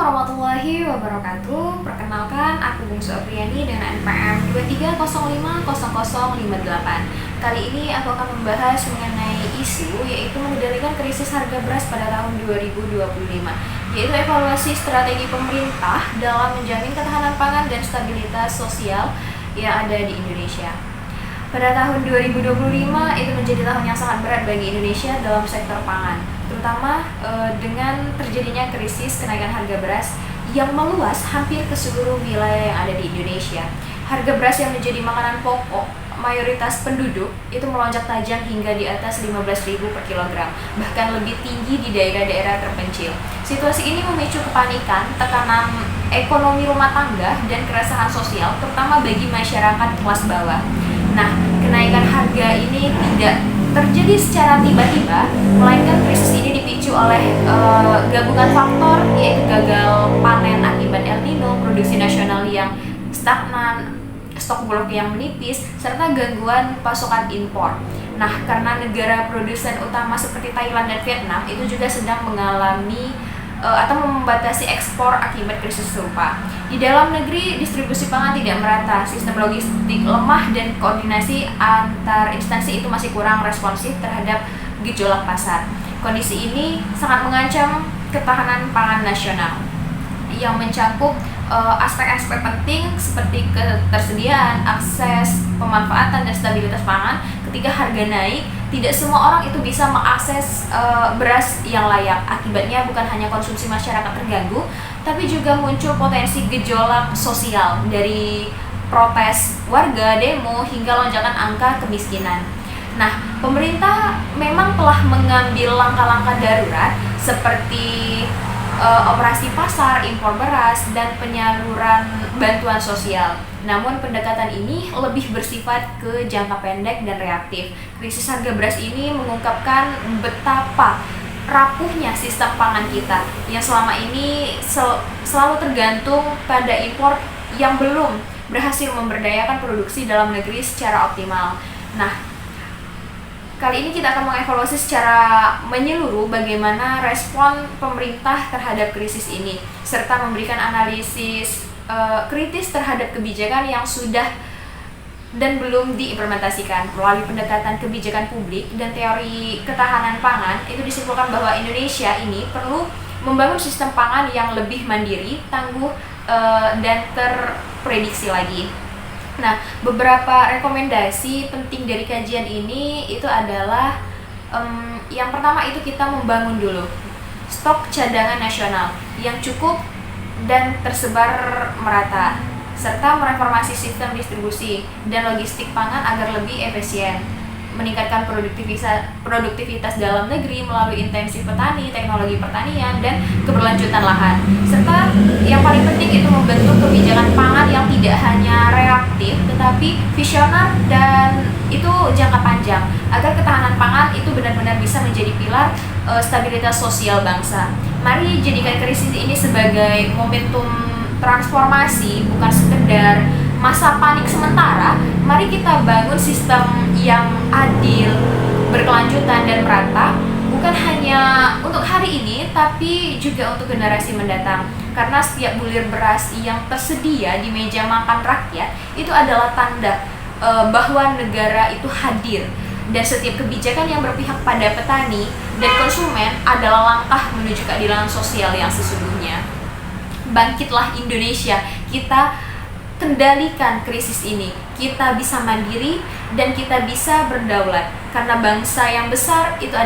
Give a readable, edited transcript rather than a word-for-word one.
warahmatullahi wabarakatuh. Perkenalkan, aku Bungsu Apriani dengan NPM 23050058. Kali ini aku akan membahas mengenai isu yaitu mengendalikan krisis harga beras pada tahun 2025, yaitu evaluasi strategi pemerintah dalam menjamin ketahanan pangan dan stabilitas sosial yang ada di Indonesia. Pada tahun 2025 itu menjadi tahun yang sangat berat bagi Indonesia dalam sektor pangan, terutama dengan terjadinya krisis kenaikan harga beras yang meluas hampir ke seluruh wilayah yang ada di Indonesia. Harga beras yang menjadi makanan pokok mayoritas penduduk itu melonjak tajam hingga di atas 15.000 per kilogram, bahkan lebih tinggi di daerah-daerah terpencil. Situasi ini memicu kepanikan, tekanan ekonomi rumah tangga, dan keresahan sosial, terutama bagi masyarakat kelas bawah. Nah, kenaikan harga ini tidak terjadi secara tiba-tiba, melainkan krisis ini dipicu oleh gabungan faktor, yaitu gagal panen akibat El Nino, produksi nasional yang stagnan, stok bulog yang menipis, serta gangguan pasokan impor. Nah, karena negara produsen utama seperti Thailand dan Vietnam itu juga sedang mengalami atau membatasi ekspor akibat krisis serupa. Di dalam negeri, distribusi pangan tidak merata, sistem logistik lemah, dan koordinasi antar instansi itu masih kurang responsif terhadap gejolak pasar. Kondisi ini sangat mengancam ketahanan pangan nasional yang mencakup aspek-aspek penting seperti ketersediaan, akses, pemanfaatan, dan stabilitas pangan. Ketika harga naik, tidak semua orang itu bisa mengakses beras yang layak. Akibatnya bukan hanya konsumsi masyarakat terganggu, tapi juga muncul potensi gejolak sosial dari protes warga, demo, hingga lonjakan angka kemiskinan. Nah, pemerintah memang telah mengambil langkah-langkah darurat seperti operasi pasar, impor beras, dan penyaluran bantuan sosial. Namun pendekatan ini lebih bersifat ke jangka pendek dan reaktif. Krisis harga beras ini mengungkapkan betapa rapuhnya sistem pangan kita yang selama ini selalu tergantung pada impor yang belum berhasil memberdayakan produksi dalam negeri secara optimal. Nah, kali ini kita akan mengevaluasi secara menyeluruh bagaimana respon pemerintah terhadap krisis ini, serta memberikan analisis kritis terhadap kebijakan yang sudah dan belum diimplementasikan. Melalui pendekatan kebijakan publik dan teori ketahanan pangan, itu disimpulkan bahwa Indonesia ini perlu membangun sistem pangan yang lebih mandiri, tangguh, dan terprediksi lagi. Nah, beberapa rekomendasi penting dari kajian ini itu adalah yang pertama itu kita membangun dulu stok cadangan nasional yang cukup dan tersebar merata, serta mereformasi sistem distribusi dan logistik pangan agar lebih efisien, meningkatkan produktivitas dalam negeri melalui intensif petani, teknologi pertanian, dan keberlanjutan lahan. Serta yang paling penting itu membentuk kebijakan pangan yang tidak hanya reaktif tetapi visioner dan itu jangka panjang agar ketahanan pangan itu benar-benar bisa menjadi pilar stabilitas sosial bangsa. Mari jadikan krisis ini sebagai momentum transformasi, bukan sekedar masa panik sementara. Mari kita bangun sistem yang adil, berkelanjutan, dan merata, bukan hanya untuk hari ini, tapi juga untuk generasi mendatang. Karena setiap bulir beras yang tersedia di meja makan rakyat itu adalah tanda bahwa negara itu hadir, dan setiap kebijakan yang berpihak pada petani dan konsumen adalah langkah menuju keadilan sosial yang sesungguhnya. Bangkitlah Indonesia, kita kendalikan krisis ini. Kita bisa mandiri dan kita bisa berdaulat, karena bangsa yang besar itu adalah